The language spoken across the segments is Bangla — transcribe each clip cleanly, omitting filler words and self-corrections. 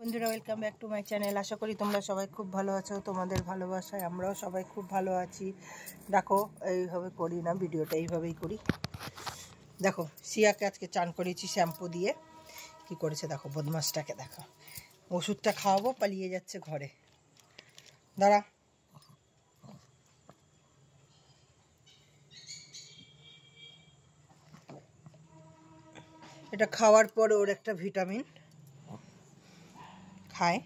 বন্ধুরা welcome back to my channel. আশা করি তোমরা সবাই খুব ভালো আছো। তোমাদের ভালোবাসায় আমরাও সবাই খুব ভালো আছি। দেখো এইভাবে করি না, ভিডিওটা এইভাবেই করি। দেখো সিয়াকে আজকে চান করিয়েছি শ্যাম্পু দিয়ে। কি করেছে দেখো, বদমাসটাকে দেখো। ওষুধটা খাওয়াবো, পালিয়ে যাচ্ছে ঘরে। দাঁড়া, এটা খাওয়ার পর ওর একটা ভিটামিন খায়।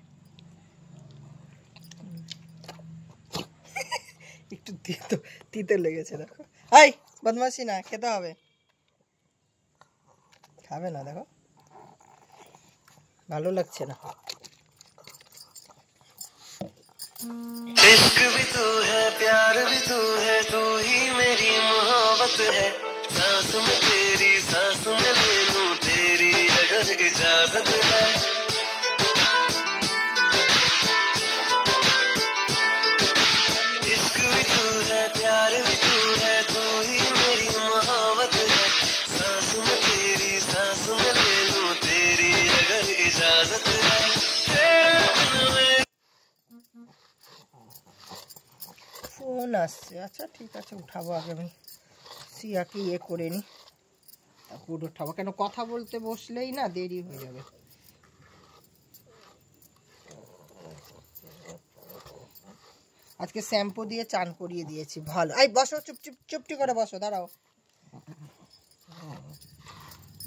একটু তিতে লেগেছে দেখো। এই বদমাসি না, খেতে হবে। খাবে না দেখো, ভালো লাগছে না। इश्क भी तू है, प्यार भी तू है, तू ही मेरी मोहब्बत है। सांस में तेरी, सांस में ले लूं तेरी, अगर इजाजत है। इश्क भी तू है, प्यार भी तू है, तू ही मेरी मोहब्बत है। सांस में तेरी, सांस में ले लूं तेरी, अगर इजाजत है। ফোন আসছে, আচ্ছা ঠিক আছে, উঠাবো। আগে আমি সিয়াকে ইয়ে করে নিই, তারপর উঠাবো। কেন কথা বলতে বসলেই না দেরি হয়ে যাবে। আজকে শ্যাম্পু দিয়ে চান করিয়ে দিয়েছি, ভালো। এই বসো, চুপটি করে বসো, দাঁড়াও।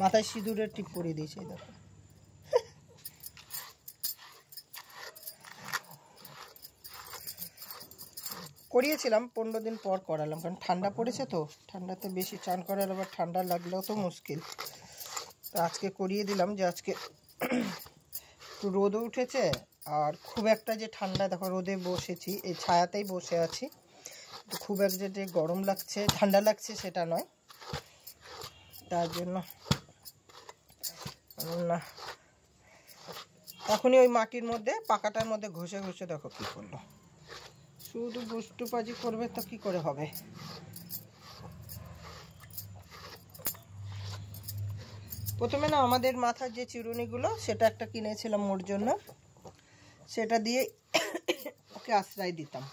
মাথায় সিঁদুরের টিপ পরিয়ে দিয়েছি দেখো। করিয়েছিলাম 15 দিন পর করালাম, কারণ ঠান্ডা পড়েছে তো। ঠান্ডাতে বেশি চান করার, আবার ঠান্ডা লাগলেও তো মুশকিল। তো আজকে করিয়ে দিলাম, যে আজকে একটু রোদও উঠেছে। আর খুব একটা যে ঠান্ডা, দেখো রোদে বসেছি, এই ছায়াতেই বসে আছি। তো খুব একটা যে গরম লাগছে, ঠান্ডা লাগছে সেটা নয়। তার জন্য না, এখনই ওই মাটির মধ্যে, পাকাটার মধ্যে ঘষে ঘষে দেখো কি করলো। শুধু বস্তুবাজি করবে তো কি করে হবে। প্রথমে না আমাদের মাথার যে চিরুনিগুলো, সেটা একটা কিনেছিলাম ওর জন্য, সেটা দিয়ে ওকে আশ্রয় দিতাম।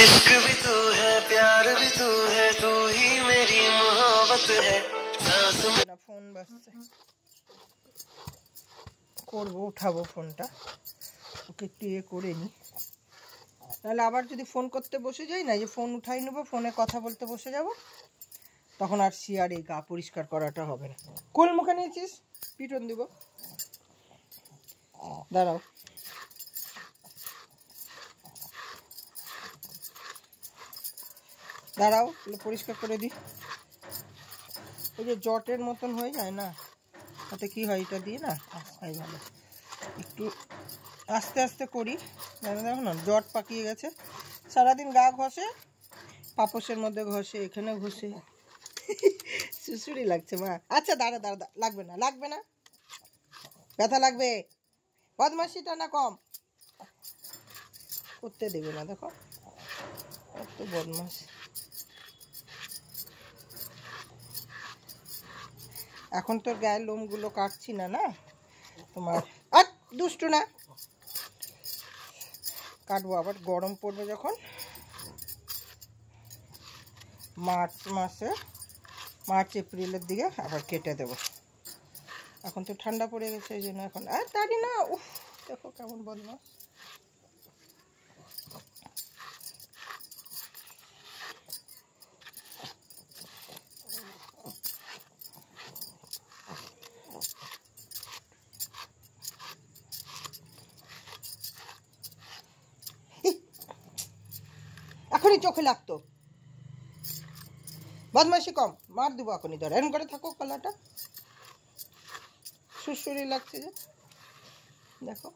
इश्क भी तू है, प्यार भी तू है, तू ही मेरी मोहब्बत है। না, ফোন বাজছে, করবো, উঠাবো ফোনটা। ওকে একটু ইয়ে করে নি, তাহলে আবার যদি ফোন করতে বসে যাই না, যে ফোন উঠাই নেবো, ফোনে কথা বলতে বসে যাব, তখন আর সিয়ার এই গা পরিষ্কার করাটা হবে না। কোল মুখে নিয়েছিস, পিটন দিব। দাঁড়াও, দাঁড়াও, পরিষ্কার করে দিই। ওই যে জটের মতন হয়ে যায় না, তাতে কি হয়, এটা দিয়ে না আস্তাই ভালো। একটু আস্তে আস্তে করি, দেখো না জট পাকিয়ে গেছে। সারাদিন গা ঘষে, পাপোশের মধ্যে ঘষে, এখানে ঘষে, সুসুরি লাগছে মা। আচ্ছা দাঁড়া দাঁড়া, লাগবে না, লাগবে না, ব্যথা লাগবে। বদমাশিটা না কম করতে দেবে না, দেখো কত বদমাশ। এখন তোর গায়ের লোমগুলো কাটছি না, না তোমার আর দুষ্টু না, কাটবো আবার। গরম পড়বে যখন, মার্চ এপ্রিলের দিকে আবার কেটে দেবো। এখন তো ঠান্ডা পড়ে গেছে, এই জন্য এখন আর তারি না। উফ, দেখো কেমন বদমাস। এখনই চোখে লাগতো, বদমাইশি কম, মার দিব এখনই। ধর এরকম করে থাকো, কলাটা সুরসুরি লাগছে যে, দেখো।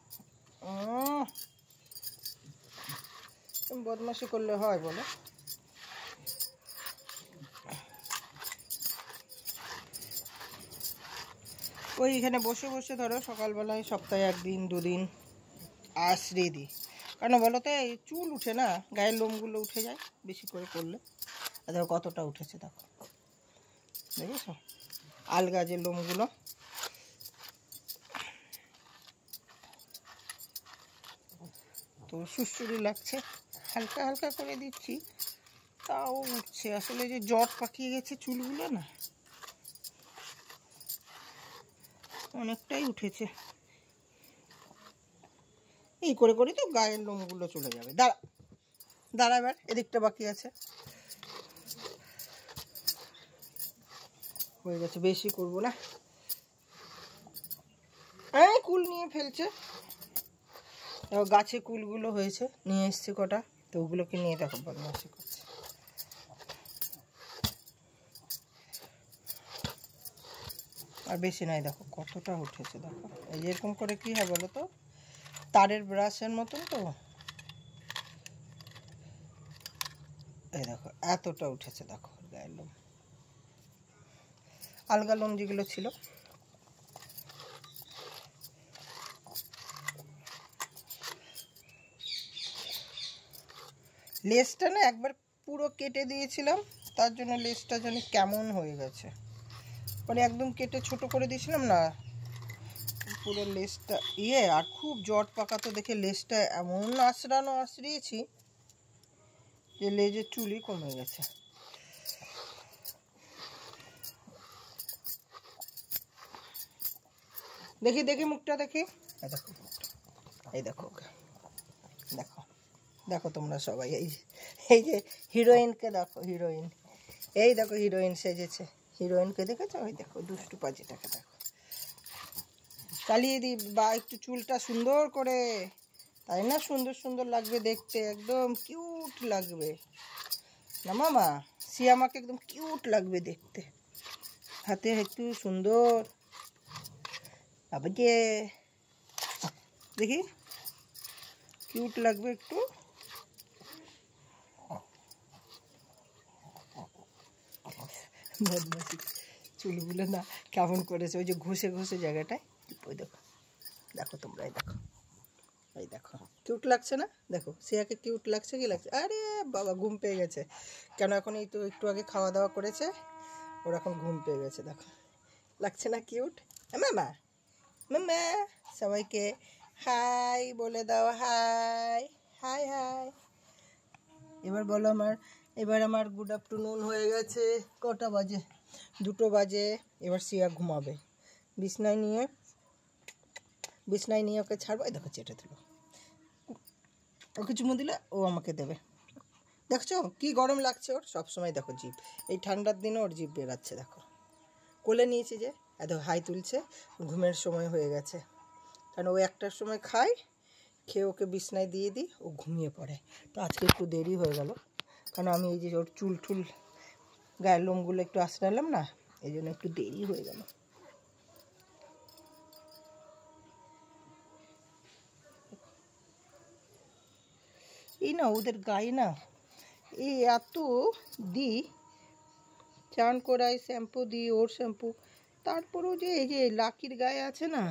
বদমাইশি করলে হয় বলো? ওইখানে বসে বসে ধরো সকালবেলায় সপ্তাহে 1 দিন 2 দিন আশ্রয় দিই। কেন বলো তো, এই চুল উঠে না, গায়ের লোমগুলো উঠে যায় বেশি করে করলে। দেখো কতটা উঠেছে, দেখো দেখেছো আলগা যে লোমগুলো। তো সুড়সুড়ি লাগছে, হালকা হালকা করে দিচ্ছি, তাও উঠছে। আসলে যে জট পাকিয়ে গেছে চুলগুলো না, অনেকটাই উঠেছে। এই করে করে তো গায়ের লোমগুলো চলে যাবে। দাঁড়া দাঁড়া, এবার এদিকটা বাকি আছে, হয়ে গেছে, বেশি করবো না। কুল নিয়ে ফেলছে, গাছে কুলগুলো হয়েছে, নিয়ে এসছে কটা, তো ওগুলোকে নিয়ে দেখো বদমাশি করছে। আর বেশি নাই, দেখো কতটা উঠেছে, দেখো এই এরকম করে কি হয় বলো তো, তারের ব্রাশের মতন তো, এই দেখো এতটা উঠেছে, দেখো গায়ের লোম, আলগা লোম যেগুলো ছিল। লেজটা না একবার পুরো কেটে দিয়েছিলাম, তার জন্য লেজটা যেন কেমন হয়ে গেছে, মানে একদম কেটে ছোট করে দিয়েছিলাম না, পুরো লেজটা আর খুব জট পাকাতো দেখে লেজটা এমন আঁচড়িয়েছি যে লেজের চুলই কমে গেছে। দেখি দেখি মুখটা দেখি, দেখো এই দেখো, দেখো দেখো তোমরা সবাই, এই যে হিরোইনকে দেখো, হিরোইন, এই দেখো হিরোইন সেজেছে, হিরোইনকে দেখেছো, ওই দেখো দুষ্টু পাজিটাকে দেখো, চালিয়ে দিই বা একটু চুলটা সুন্দর করে, তাই না, সুন্দর সুন্দর লাগবে দেখতে, একদম কিউট লাগবে না মামা, সিয়ামাকে একদম কিউট লাগবে দেখতে, হাতে একটু সুন্দর, আবার যে দেখি কিউট লাগবে একটু। বদমাশি, চুলগুলো না কেমন করেছে, ওই যে ঘষে ঘষে জায়গাটায়, ওই দেখো, দেখো তোমরা, এই দেখো, এই দেখো কিউট লাগছে না, দেখো সিয়াকে কিউট লাগছে কি লাগছে। আরে বাবা ঘুম পেয়ে গেছে, কেন এখন এই তো একটু আগে খাওয়া দাওয়া করেছে, ওর এখন ঘুম পেয়ে গেছে, দেখো লাগছে না কিউট। মামা মামা সবাইকে হাই বলে দাও, হাই হাই হাই। এবার বলো এবার আমার গুড আফটারনুন হয়ে গেছে, কটা বাজে, 2টো বাজে। এবার সিয়া ঘুমাবে, বিছনায় নিয়ে ওকে ছাড়বো, এই দেখো চেটে দিল, ওকে চুমু দিলে ও আমাকে দেবে, দেখছো কি গরম লাগছে ওর, সবসময় দেখো জিভ, এই ঠান্ডার দিনে ওর জিভ বেরাচ্ছে, দেখো কোলে নিয়েছি যে এত হাই তুলছে, ঘুমের সময় হয়ে গেছে, কারণ ও 1টার সময় খায়, খেয়ে ওকে বিছনায় দিয়ে দিই, ও ঘুমিয়ে পড়ে। তো আজকে একটু দেরি হয়ে গেল, কারণ আমি এই যে ওর চুল গায়ের লোমগুলো একটু আঁচড়ালাম না, এই জন্য একটু দেরি হয়ে গেল। এই না ওদের গায়ে না এই এত দিই, চান করাই শ্যাম্পু দিই, ওর শ্যাম্পু, তারপরেও যে এই যে লাকির গায়ে আছে না,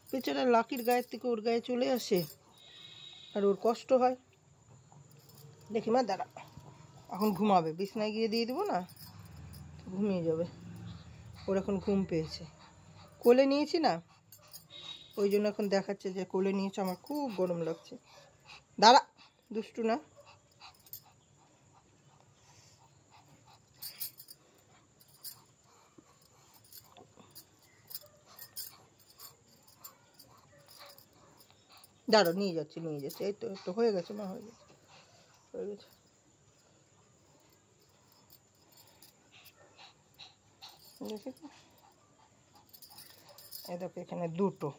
বেচারা লাকির গায়ের থেকে ওর গায়ে চলে আসে, আর ওর কষ্ট হয়। দেখি মা দাঁড়া, এখন ঘুমাবে, বিছনায় গিয়ে দিয়ে দেবো না, ঘুমিয়ে যাবে, ওর এখন ঘুম পেয়েছে, কোলে নিয়েছি না, ওই জন্য এখন দেখাচ্ছে যে কোলে নিয়েছে, আমার খুব গরম লাগছে। দাঁড়া দুষ্টু না, দাঁড়ো নিয়ে যাচ্ছি, এই তো একটু হয়ে গেছে মা, হয়ে গেছে। দেখেছো, এই দেখো এখানে 2টো,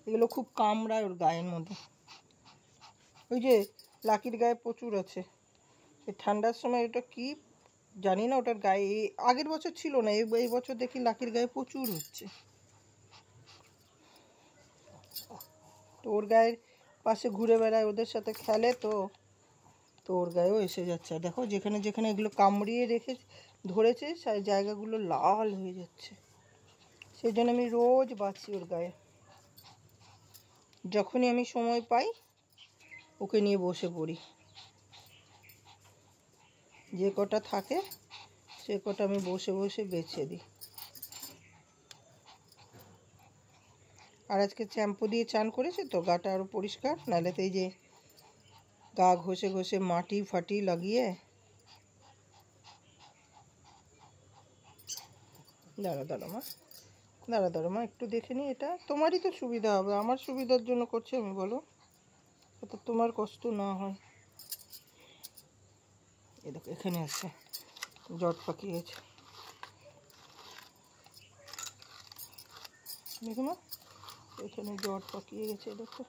এগুলো খুব কামড়ায় ওর গায়ের মধ্যে, ওই যে লাকির গায়ে প্রচুর আছে, এই ঠান্ডার সময় ওটা কি জানি না, ওটার গায়ে আগের বছর ছিল না, এই বছর দেখি লাকির গায়ে প্রচুর হচ্ছে, তো ওর গায়ের পাশে ঘুরে বেড়ায়, ওদের সাথে খেলে, তো ওর গায়েও এসে যাচ্ছে। দেখো যেখানে যেখানে এগুলো কামড়িয়ে ধরেছে সেই জায়গাগুলো লাল হয়ে যাচ্ছে, সেই জন্য আমি রোজ বাছি ওর গায়ে, যখনই আমি সময় পাই ওকে নিয়ে বসে পড়ি, যে কটা থাকে সে কটা আমি বসে বসে বেছে দিই। আর আজকে শ্যাম্পু দিয়ে চান করেছে তো গাটা আরও পরিষ্কার, নাহলে তো এই যে গা ঘষে ঘষে মাটি ফাটি লাগিয়ে। দাঁড়া মা একটু দেখে নি, এটা তোমারই তো সুবিধা হবে, আমার সুবিধার জন্য করছি আমি, বলো, তো তোমার কষ্ট না হয়। এ দেখো এখানে আছে জট পাকিয়ে গেছে, দেখো না এখানে জট পাকিয়ে গেছে, দেখো।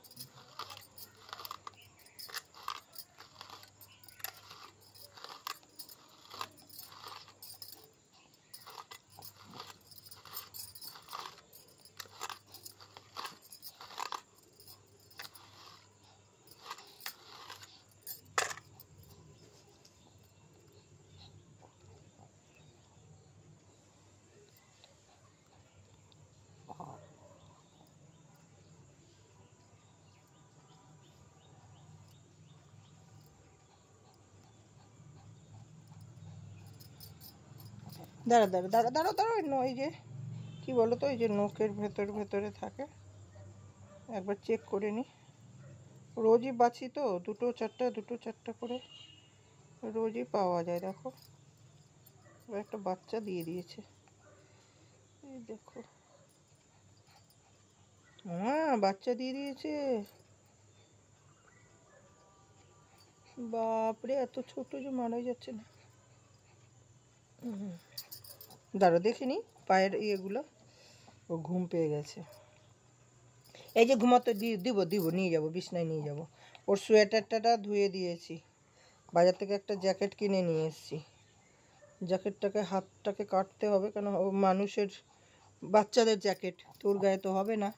দাঁড়া, এই যে কি বলো তো, এই যে নখের ভেতরে থাকে, একবার চেক করে নি। রোজই বাছি তো, দুটো চারটা করে রোজই পাওয়া যায়। দেখো একটা বাচ্চা দিয়ে দিয়েছে, এই দেখো, হ্যাঁ বাচ্চা দিয়ে দিয়েছে। বাপরে, এত ছোট যে মারা যাচ্ছে না। দাঁড়ো দেখিনি পায়ের ইয়েগুলো। ও ঘুম পেয়ে গেছে, এই যে ঘুমাতে দিব নিয়ে যাবো, বিছনায় নিয়ে যাব। ওর সোয়েটারটা ধুয়ে দিয়েছি, বাজার থেকে একটা জ্যাকেট কিনে নিয়ে এসেছি। জ্যাকেটটাকে হাতটাকে কাটতে হবে, কেন ও মানুষের, বাচ্চাদের জ্যাকেট, তোর গায়ে তো হবে না,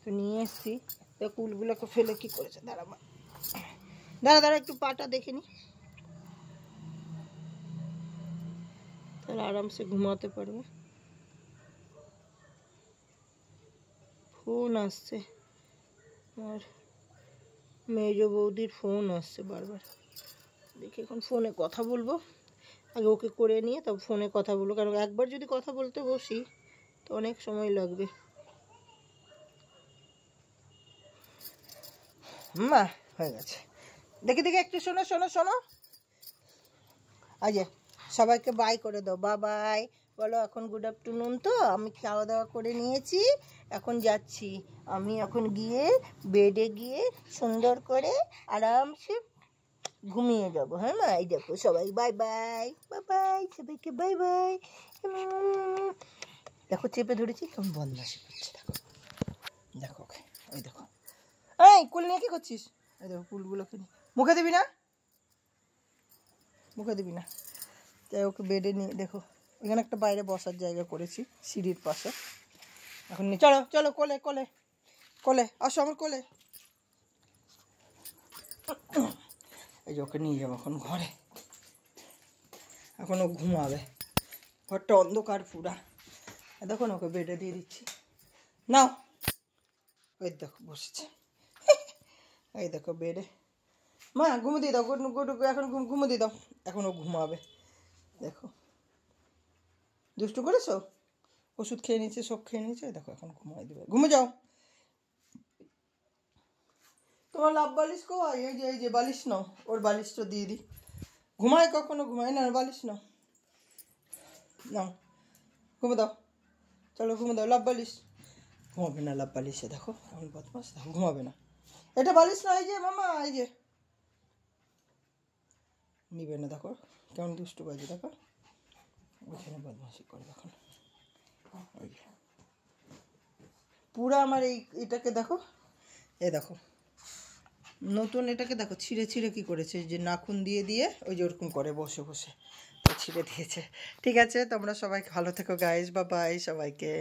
তো নিয়ে এসেছি। তো কুলগুলোকে ফেলে কি করেছে, দাঁড়া একটু পাটা দেখে নি, তাহলে আরামসে ঘুমাতে পারবে। ফোন আসছে, আর মেজ বৌদির ফোন আসছে বারবার, দেখি এখন ফোনে কথা বলবো, আগে ওকে করে নিয়ে তবে ফোনে কথা বলবো, কারণ একবার যদি কথা বলতে বসি তো অনেক সময় লাগবে। মা হয়ে গেছে, দেখি একটু শোনো, আজে সবাইকে বাই করে দাও, বাই বলো। এখন গুড আফটারনুন, তো আমি খাওয়া দাওয়া করে নিয়েছি, এখন যাচ্ছি আমি, এখন গিয়ে বেডে গিয়ে সুন্দর করে আরামসে ঘুমিয়ে যাবো। হ্যাঁ মা, এই দেখো সবাই বাই সবাইকে বাই। দেখো চেপে ধরেছি, কেমন বদমাশি করছে, দেখো ওকে, ওই দেখো, এই কুল নিয়ে কি করছিস, এই দেখো কুলগুলোকে নিয়ে, মুখে দিবি না, তাই ওকে বেডে নিয়ে, দেখো এখানে একটা বাইরে বসার জায়গা করেছি সিঁড়ির পাশে, এখন নিয়ে চলো কোলে আসো, আমার কোলে। এই যে ওকে নিয়ে যাবো এখন ঘরে, এখন ও ঘুমাবে, ঘরটা অন্ধকার পুরা, দেখো না ওকে বেডে দিয়ে দিচ্ছি, নাও, ওই দেখো বসেছে, এই দেখো বেডে, মা ঘুমো দিয়ে দাও, এখন ঘুমো দিয়ে দাও, এখন ও ঘুমাবে। দেখো দুষ্টু করেছো, ওষুধ খেয়ে নিয়েছে, সব খেয়ে নিয়েছে, দেখো এখন ঘুমাই দেবে, ঘুমে যাও। তোমার লাভ বালিশ কই, এই যে বালিশ নাও, ওর বালিশটা দিয়ে দিই, ঘুমায় কখনো ঘুমায় না, বালিশ নাও, ঘুমে দাও, চলো ঘুমে দাও, লাভ বালিশ, ঘুমাবে না লাভ বালিশে, দেখো কেমন বদমাস, দেখো ঘুমাবে না, এটা বালিশ না, এই যে মামা, এই যে নিবে না, দেখো কেমন দুষ্টু বাজে, দেখো ওইখানে বদমাশি করে, দেখো ওই পুরা আমার এটাকে দেখো, দেখো নতুন এটাকে দেখো ছিঁড়ে কি করেছে, যে নাখুন দিয়ে ওই যে ওরকম করে বসে ছিঁড়ে দিয়েছে। ঠিক আছে, তোমরা সবাই ভালো থেকো গাইস, বাই সবাইকে।